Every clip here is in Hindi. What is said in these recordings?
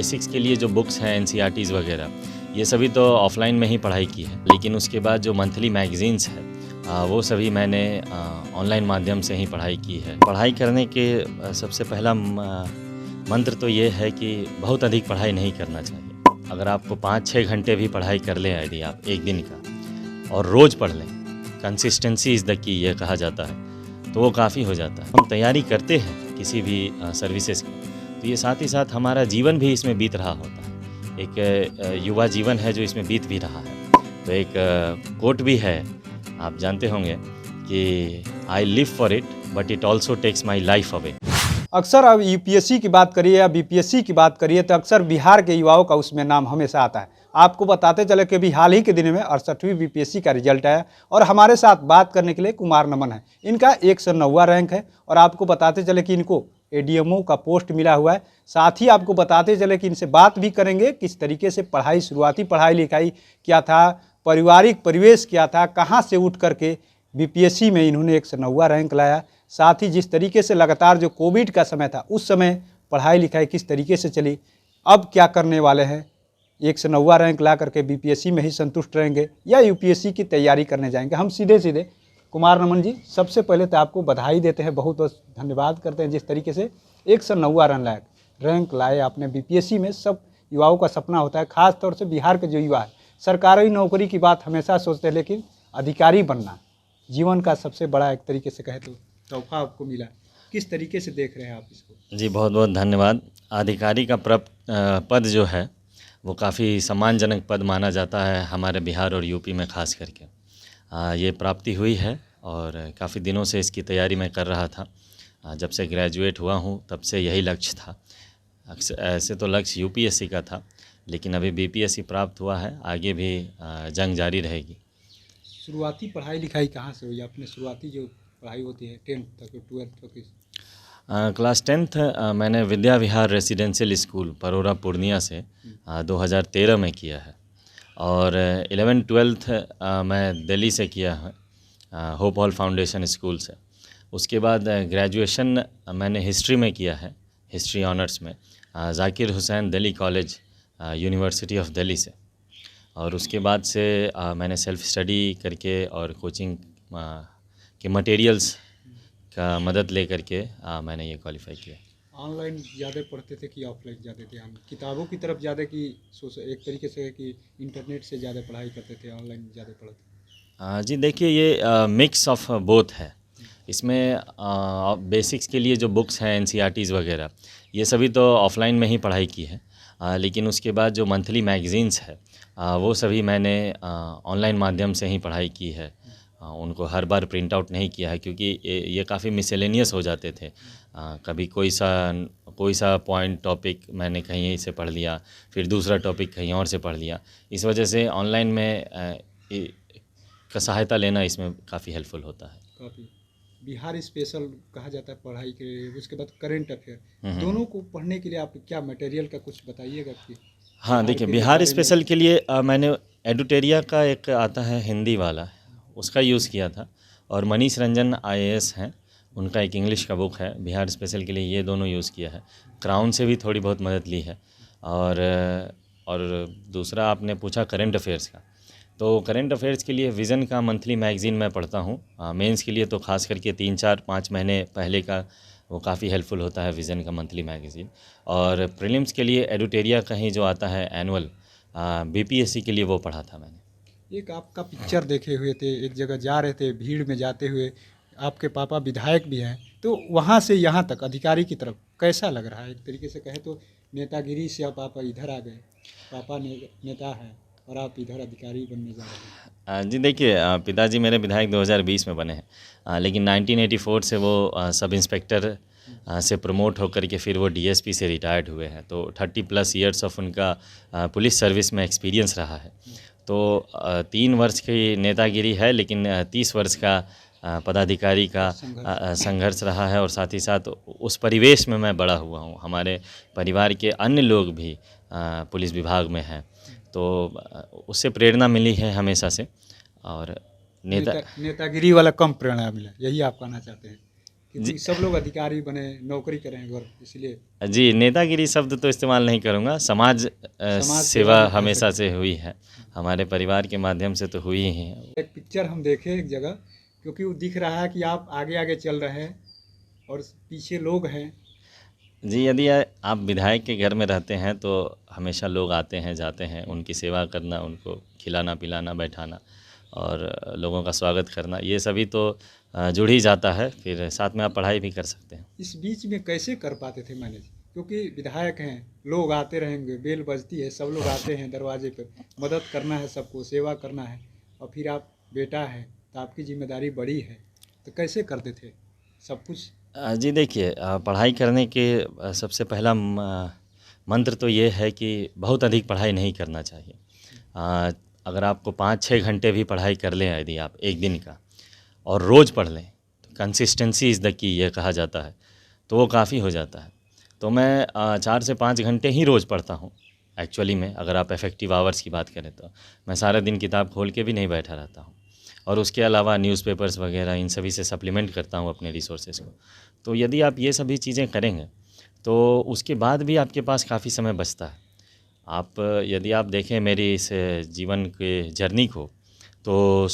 बेसिक्स के लिए जो बुक्स हैं एनसीईआरटीज़ वगैरह, ये सभी तो ऑफ़लाइन में ही पढ़ाई की है, लेकिन उसके बाद जो मंथली मैगज़ीन्स है वो सभी मैंने ऑनलाइन माध्यम से ही पढ़ाई की है। पढ़ाई करने के सबसे पहला मंत्र तो ये है कि बहुत अधिक पढ़ाई नहीं करना चाहिए। अगर आपको 5-6 घंटे भी पढ़ाई कर लें यदि आप एक दिन का और रोज़ पढ़ लें, कंसिस्टेंसी इज़ द की ये कहा जाता है, तो वो काफ़ी हो जाता है। हम तैयारी करते हैं किसी भी सर्विसेज़ की, तो ये साथ ही साथ हमारा जीवन भी इसमें बीत रहा होता है। एक युवा जीवन है जो इसमें बीत भी रहा है। तो एक कोट भी है, आप जानते होंगे कि I live for it but it also takes my life away. अक्सर अब यूपीएससी की बात करिए या बीपीएससी की बात करिए तो अक्सर बिहार के युवाओं का उसमें नाम हमेशा आता है। आपको बताते चले कि अभी हाल ही के दिनों में 68वीं बीपीएससी का रिजल्ट आया और हमारे साथ बात करने के लिए कुमार नमन है। इनका 109वां रैंक है और आपको बताते चले कि इनको एडीएमओ का पोस्ट मिला हुआ है। साथ ही आपको बताते चले कि इनसे बात भी करेंगे किस तरीके से पढ़ाई, शुरुआती पढ़ाई लिखाई क्या था, पारिवारिक परिवेश क्या था, कहाँ से उठ करके बीपीएससी में इन्होंने 109वां रैंक लाया। साथ ही जिस तरीके से लगातार जो कोविड का समय था उस समय पढ़ाई लिखाई किस तरीके से चली, अब क्या करने वाले हैं, 109वां रैंक ला करके बीपीएससी में ही संतुष्ट रहेंगे या यूपीएससी की तैयारी करने जाएंगे। हम सीधे कुमार नमन जी, सबसे पहले तो आपको बधाई देते हैं, बहुत बहुत धन्यवाद करते हैं जिस तरीके से 109वां रैंक लाए आपने बीपीएससी में। सब युवाओं का सपना होता है, खास तौर से बिहार के जो युवा है सरकारी नौकरी की बात हमेशा सोचते हैं, लेकिन अधिकारी बनना जीवन का सबसे बड़ा एक तरीके से कहे तो तोहफा आपको मिला। किस तरीके से देख रहे हैं आप इसको? जी बहुत बहुत धन्यवाद। अधिकारी का पद जो है वो काफ़ी सम्मानजनक पद माना जाता है हमारे बिहार और यूपी में खास करके। ये प्राप्ति हुई है और काफ़ी दिनों से इसकी तैयारी मैं कर रहा था। जब से ग्रेजुएट हुआ हूँ तब से यही लक्ष्य था। ऐसे तो लक्ष्य यूपीएससी का था, लेकिन अभी बीपीएससी प्राप्त हुआ है, आगे भी जंग जारी रहेगी। शुरुआती पढ़ाई लिखाई कहाँ से हुई? अपने शुरुआती जो पढ़ाई होती है 10th तक 12th तक? क्लास 10th मैंने विद्या विहार रेसिडेंशियल स्कूल परोरा पूर्णिया से 2013 में किया है और 11th-12th मैं दिल्ली से किया है, होप हॉल फाउंडेशन स्कूल से। उसके बाद ग्रेजुएशन मैंने हिस्ट्री में किया है, हिस्ट्री ऑनर्स में Zakir Hussain Delhi college university of Delhi से। और उसके बाद से मैंने सेल्फ स्टडी करके और कोचिंग के मटेरियल्स का मदद ले करके मैंने ये क्वालिफाई किया। ऑनलाइन ज़्यादा पढ़ते थे कि ऑफलाइन ज़्यादा थे? हम किताबों की तरफ ज़्यादा कि एक तरीके से कि इंटरनेट से ज़्यादा पढ़ाई करते थे, ऑनलाइन ज़्यादा पढ़ते? जी देखिए, ये मिक्स ऑफ बोथ है। इसमें बेसिक्स के लिए जो बुक्स हैं एनसीईआरटीज़ वगैरह, ये सभी तो ऑफ़लाइन में ही पढ़ाई की है, लेकिन उसके बाद जो मंथली मैगज़ीन्स है वो सभी मैंने ऑनलाइन माध्यम से ही पढ़ाई की है। उनको हर बार प्रिंट आउट नहीं किया है क्योंकि ये काफ़ी मिसलेनियस हो जाते थे। कभी कोई सा पॉइंट टॉपिक मैंने कहीं से पढ़ लिया, फिर दूसरा टॉपिक कहीं और से पढ़ लिया। इस वजह से ऑनलाइन में का सहायता लेना इसमें काफ़ी हेल्पफुल होता है। काफ़ी बिहार स्पेशल कहा जाता है पढ़ाई के लिए, उसके बाद करंट अफेयर, दोनों को पढ़ने के लिए आप क्या मटेरियल का कुछ बताइएगा कि? हाँ देखिए, बिहार स्पेशल के लिए मैंने एडुटेरिया का एक आता है हिंदी वाला, उसका यूज़ किया था, और मनीष रंजन आईएएस हैं, उनका एक इंग्लिश का बुक है। बिहार स्पेशल के लिए ये दोनों यूज़ किया है। क्राउन से भी थोड़ी बहुत मदद ली है। और दूसरा आपने पूछा करंट अफेयर्स का, तो करंट अफेयर्स के लिए विज़न का मंथली मैगज़ीन मैं पढ़ता हूँ। मेंस के लिए तो खास करके 3-4-5 महीने पहले का वो काफ़ी हेल्पफुल होता है विज़न का मंथली मैगज़ीन। और प्रीलिम्स के लिए एडुटेरिया का ही जो आता है एनुअल, बीपीएससी के लिए वो पढ़ा था मैंने। एक आपका पिक्चर देखे हुए थे, एक जगह जा रहे थे, भीड़ में जाते हुए, आपके पापा विधायक भी हैं, तो वहाँ से यहाँ तक अधिकारी की तरफ कैसा लग रहा है? एक तरीके से कहे तो नेतागिरी से आप पापा इधर आ गए, पापा नेता हैं और आप इधर अधिकारी बनने जा रहे हैं। जी देखिए, पिताजी मेरे विधायक 2020 में बने हैं, लेकिन 1984 से वो सब इंस्पेक्टर से प्रमोट होकर के फिर वो डीएसपी से रिटायर्ड हुए हैं। तो 30+ ईयर्स ऑफ उनका पुलिस सर्विस में एक्सपीरियंस रहा है। तो 3 वर्ष की नेतागिरी है, लेकिन 30 वर्ष का पदाधिकारी का संघर्ष रहा है। और साथ ही साथ उस परिवेश में मैं बड़ा हुआ हूँ। हमारे परिवार के अन्य लोग भी पुलिस विभाग में हैं, तो उससे प्रेरणा मिली है हमेशा से। और नेतागिरी वाला कम प्रेरणा मिला, यही आप कहना चाहते हैं? क्योंकि सब लोग अधिकारी बने, नौकरी करें अगर, इसलिए जी, नेतागिरी शब्द तो इस्तेमाल नहीं करूँगा। समाज समाज सेवा सेवा भी कर हमेशा सकते से हुई है, हमारे परिवार के माध्यम से तो हुई ही है। एक पिक्चर हम देखे एक जगह, क्योंकि वो दिख रहा है कि आप आगे आगे चल रहे हैं और पीछे लोग हैं। जी, यदि आप विधायक के घर में रहते हैं तो हमेशा लोग आते हैं जाते हैं, उनकी सेवा करना, उनको खिलाना पिलाना बैठाना और लोगों का स्वागत करना, ये सभी तो जुड़ ही जाता है। फिर साथ में आप पढ़ाई भी कर सकते हैं। इस बीच में कैसे कर पाते थे मैनेज, क्योंकि विधायक हैं, लोग आते रहेंगे, बेल बजती है, सब लोग आते हैं दरवाजे पर, मदद करना है, सबको सेवा करना है, और फिर आप बेटा है तो आपकी जिम्मेदारी बड़ी है, तो कैसे करते थे सब कुछ? जी देखिए, पढ़ाई करने के सबसे पहला मंत्र तो ये है कि बहुत अधिक पढ़ाई नहीं करना चाहिए। अगर आपको 5-6 घंटे भी पढ़ाई कर लें यदि आप एक दिन का और रोज़ पढ़ लें, तो कंसिस्टेंसी इज़ द की ये कहा जाता है, तो वो काफ़ी हो जाता है। तो मैं 4 से 5 घंटे ही रोज़ पढ़ता हूँ एक्चुअली में, अगर आप इफ़ेक्टिव आवर्स की बात करें तो। मैं सारा दिन किताब खोल के भी नहीं बैठा रहता हूँ, और उसके अलावा न्यूज़पेपर्स वगैरह इन सभी से सप्लीमेंट करता हूँ अपने रिसोर्सेज़ को। तो यदि आप ये सभी चीज़ें करेंगे तो उसके बाद भी आपके पास काफ़ी समय बचता है। आप यदि आप देखें मेरी इस जीवन के जर्नी को, तो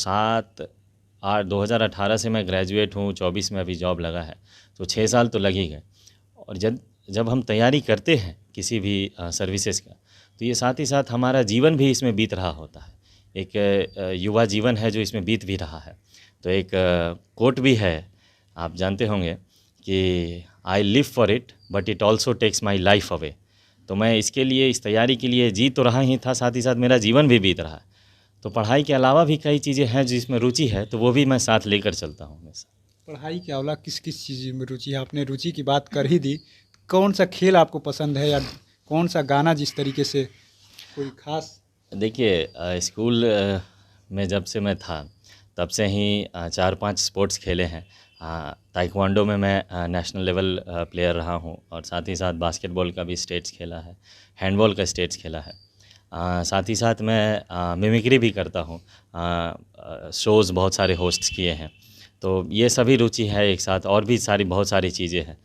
2018 से मैं ग्रेजुएट हूँ, 24 में अभी जॉब लगा है, तो 6 साल तो लग ही गए। और जब हम तैयारी करते हैं किसी भी सर्विसेज का, तो ये साथ ही साथ हमारा जीवन भी इसमें बीत रहा होता है। एक युवा जीवन है जो इसमें बीत भी रहा है। तो एक कोट भी है, आप जानते होंगे कि I live for it but it also takes my life away. तो मैं इसके लिए, इस तैयारी के लिए जी तो रहा ही था, साथ ही साथ मेरा जीवन भी बीत रहा है। तो पढ़ाई के अलावा भी कई चीज़ें हैं जिसमें रुचि है, तो वो भी मैं साथ लेकर चलता हूँ हमेशा। पढ़ाई के अलावा किस किस चीज़ में रुचि है? आपने रुचि की बात कर ही दी, कौन सा खेल आपको पसंद है, या कौन सा गाना जिस तरीके से, कोई खास? देखिए, स्कूल में जब से मैं था तब से ही 4-5 स्पोर्ट्स खेले हैं। ताइक्वांडो में मैं नेशनल लेवल प्लेयर रहा हूँ, और साथ ही साथ बास्केटबॉल का भी स्टेट्स खेला है, हैंडबॉल का स्टेट्स खेला है। साथ ही साथ मैं मिमिक्री भी करता हूँ, शोज़ बहुत सारे होस्ट किए हैं। तो ये सभी रुचि है एक साथ, और भी बहुत सारी चीज़ें हैं।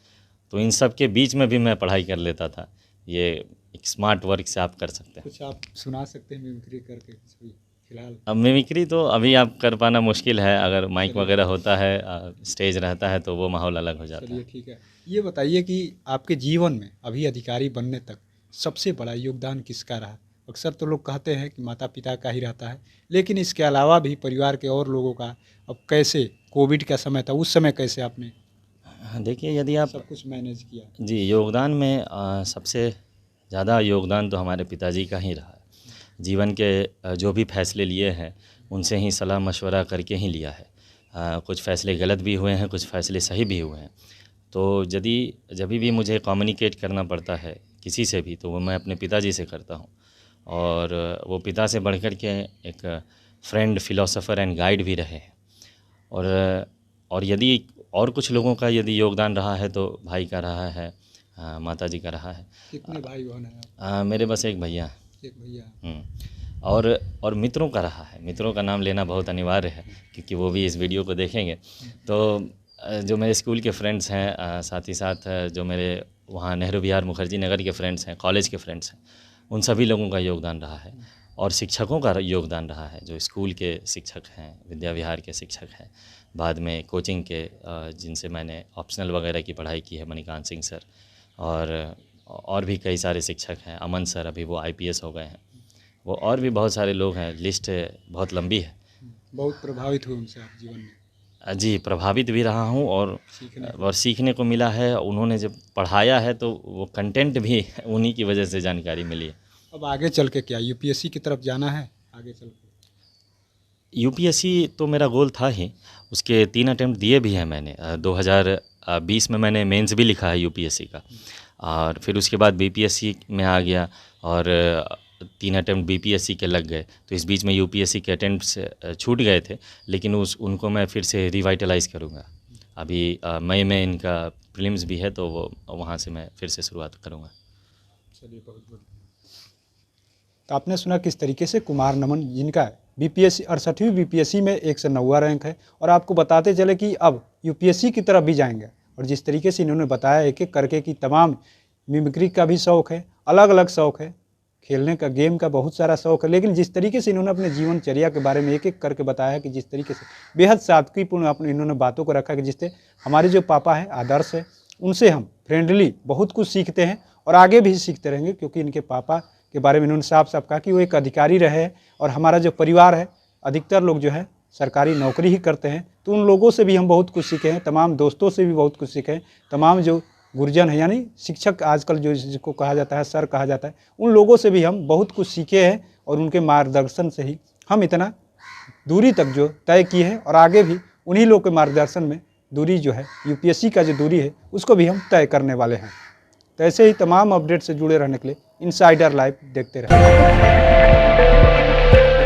तो इन सब के बीच में भी मैं पढ़ाई कर लेता था। ये एक स्मार्ट वर्क से आप कर सकते हैं। कुछ आप सुना सकते हैं मिमिक्री करके कुछ भी फिलहाल? अब मिमिक्री तो अभी आप कर पाना मुश्किल है, अगर माइक वगैरह होता है, स्टेज रहता है, तो वो माहौल अलग हो जाता है। चलिए ठीक है, ये बताइए कि आपके जीवन में अभी अधिकारी बनने तक सबसे बड़ा योगदान किसका रहा? अक्सर तो लोग कहते हैं कि माता पिता का ही रहता है, लेकिन इसके अलावा भी परिवार के और लोगों का। अब कैसे, कोविड का समय था, उस समय कैसे आपने देखिए, यदि आप सब कुछ मैनेज किया? जी, योगदान में सबसे ज़्यादा योगदान तो हमारे पिताजी का ही रहा है। जीवन के जो भी फैसले लिए हैं, उनसे ही सलाह मशवरा करके ही लिया है। कुछ फ़ैसले गलत भी हुए हैं, कुछ फ़ैसले सही भी हुए हैं। तो जब भी मुझे कम्युनिकेट करना पड़ता है किसी से भी, तो वो मैं अपने पिताजी से करता हूँ। और वो पिता से बढ़कर के एक फ्रेंड, फिलोसोफर एंड गाइड भी रहे हैं। और यदि और कुछ लोगों का यदि योगदान रहा है, तो भाई का रहा है, माताजी का रहा है। कितने भाई बहन हैं आप? मेरे बस एक भैया हैं। एक भैया। और मित्रों का रहा है। मित्रों का नाम लेना बहुत अनिवार्य है, क्योंकि वो भी इस वीडियो को देखेंगे। तो जो मेरे स्कूल के फ्रेंड्स हैं, साथ ही साथ जो मेरे वहाँ नेहरू विहार मुखर्जी नगर के फ्रेंड्स हैं, कॉलेज के फ्रेंड्स हैं, उन सभी लोगों का योगदान रहा है। और शिक्षकों का योगदान रहा है, जो स्कूल के शिक्षक हैं, विद्या विहार के शिक्षक हैं, बाद में कोचिंग के जिनसे मैंने ऑप्शनल वगैरह की पढ़ाई की है, मणिकांत सिंह सर, और भी कई सारे शिक्षक हैं, अमन सर, अभी वो IPS हो गए हैं, वो और भी बहुत सारे लोग हैं, लिस्ट बहुत लंबी है। बहुत प्रभावित हुए उनसे आप जीवन में? जी, प्रभावित भी रहा हूँ, और सीखने को मिला है। उन्होंने जब पढ़ाया है तो वो कंटेंट भी उन्हीं की वजह से जानकारी मिली है। अब आगे चल के क्या UPSC की तरफ जाना है आगे चल के? UPSC तो मेरा गोल था ही, उसके 3 अटेम्प्ट दिए भी हैं मैंने। 2020 में मैंने मेंस भी लिखा है UPSC का, और फिर उसके बाद BPSC में आ गया, और 3 अटेम्प्ट BPSC के लग गए। तो इस बीच में UPSC के अटेम्प्ट्स छूट गए थे, लेकिन उनको मैं फिर से रिवाइटलाइज़ करूँगा। अभी मई में इनका प्रीलिम्स भी है, तो वो वहाँ से मैं फिर से शुरुआत करूँगा। चलिए, बहुत बहुत। तो आपने सुना किस तरीके से कुमार नमन, जिनका BPSC 68वीं BPSC में 109वां रैंक है, और आपको बताते चले कि अब UPSC की तरफ भी जाएंगे, और जिस तरीके से इन्होंने बताया एक एक करके कि तमाम मिमिक्री का भी शौक़ है, अलग अलग शौक़ है, खेलने का, गेम का बहुत सारा शौक़ है, लेकिन जिस तरीके से इन्होंने अपने जीवनचर्या के बारे में एक एक करके बताया कि जिस तरीके से बेहद सादगीपूर्ण अपने इन्होंने बातों को रखा कि जिससे हमारे जो पापा हैं आदर्श है, उनसे हम फ्रेंडली बहुत कुछ सीखते हैं और आगे भी सीखते रहेंगे, क्योंकि इनके पापा के बारे में इन्होंने साफ साफ कहा कि वो एक अधिकारी रहे हैं और हमारा जो परिवार है अधिकतर लोग जो है सरकारी नौकरी ही करते हैं, तो उन लोगों से भी हम बहुत कुछ सीखे हैं, तमाम दोस्तों से भी बहुत कुछ सीखे हैं, तमाम जो गुरुजन है यानी शिक्षक आजकल जो जिसको कहा जाता है, सर कहा जाता है, उन लोगों से भी हम बहुत कुछ सीखे हैं और उनके मार्गदर्शन से ही हम इतना दूरी तक जो तय की है और आगे भी उन्हीं लोगों के मार्गदर्शन में दूरी जो है यूपीएससी का जो दूरी है उसको भी हम तय करने वाले हैं। तो ऐसे ही तमाम अपडेट से जुड़े रहने के लिए इनसाइडर लाइव देखते रहें।